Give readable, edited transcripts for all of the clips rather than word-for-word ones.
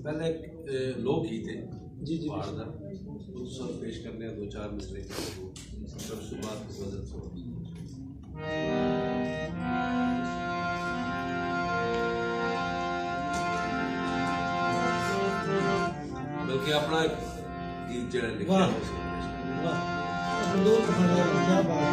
पहले लोक गीत है जी जी सब पेश करने हैं, दो चार मिसरे सब शुरुआत की वजह से बल्कि अपना गीत जरा लिखा है क्या बात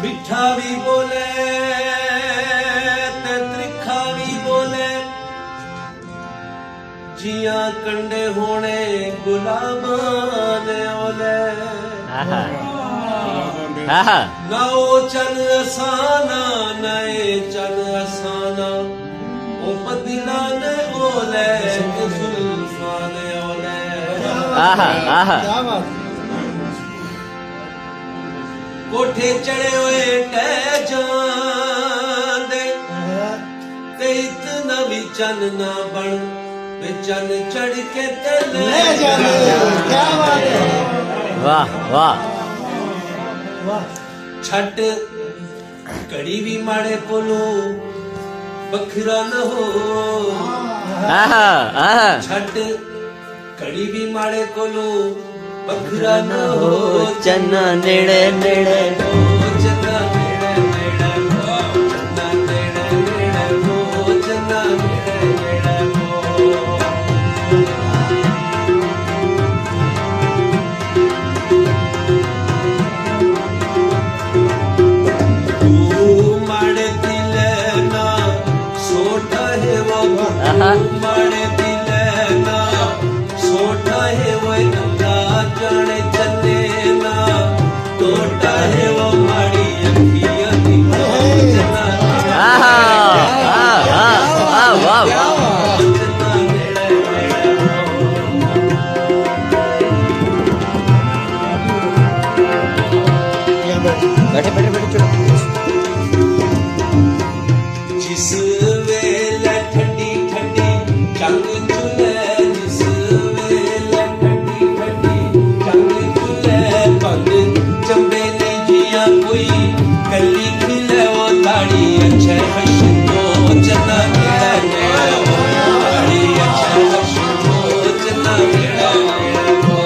मिठा भी बोले ते त्रिखा भी बोले, जिया कंडे होने गुलाबान ओले। ना ओ चन असाना नए चन असाना, ओ बदिला ने ओले सुल्फान ओले। क्या बात। कोठे चढ़े हुए टह जांदे ते इतना भी चन ना बन, वे चन चढ़ के ते ले जाने। क्या बात है। वाह वाह वाह। छट कड़ी भी माड़े कोलो बखरा न हो। छट कड़ी भी माड़े कोलो बखरा न हो। चन्ना नेड़े नेड़े हो, चन्ना नेड़े नेड़े हो, चन्ना नेड़े नेड़े हो, चन्ना नेड़े नेड़े हो। तू माड़े दिले ना सोटा है वो, माड़े दिले ना सोटा है वो, जाने चले ना टोटा है वो माड़ी अखियां दी। बैठे बैठे बैठे चलो। जिस वेले ठंडी ठंडी चंग चुले, जिस वेले ठंडी ठंडी चंग चुले, पग चंबेली जिया कोई कली खिले वो दाढ़ी अच्छे हशनो चना मेरा मेरा वो, दाढ़ी अच्छे हशनो चना मेरा मेरा वो।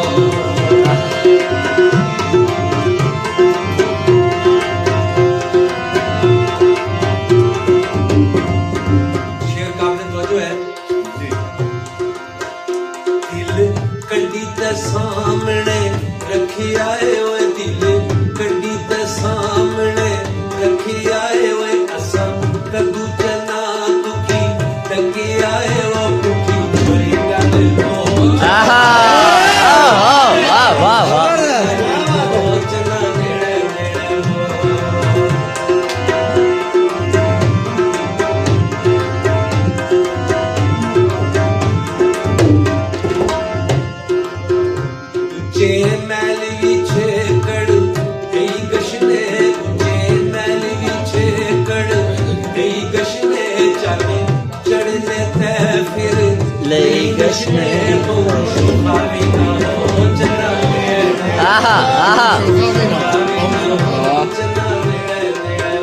कड्डी ते सामने रखी आए ओए, दिल कड्डी ते सामने रखी आए ओए, असा कदू चना दुखी टकी आए वो दुखी बड़ी गल हो। वाह वाह चना नेड़े नेड़े हो। जे मैल विछे कड़ गई गशने, जे मैल विछे कड़ गई गशने, जाने चढ़ने ते फिर ले गशने हो। भावी ना हो चना मेरे, चना मेरे मेरे।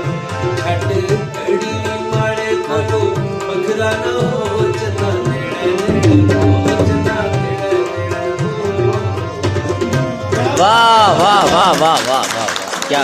छट कड़ी माड़े कोलो बखरा न हो, चना मेरे मेरे हो, चना मेरे मेरे हो। वाह वाह वाह वाह वाह वाह क्या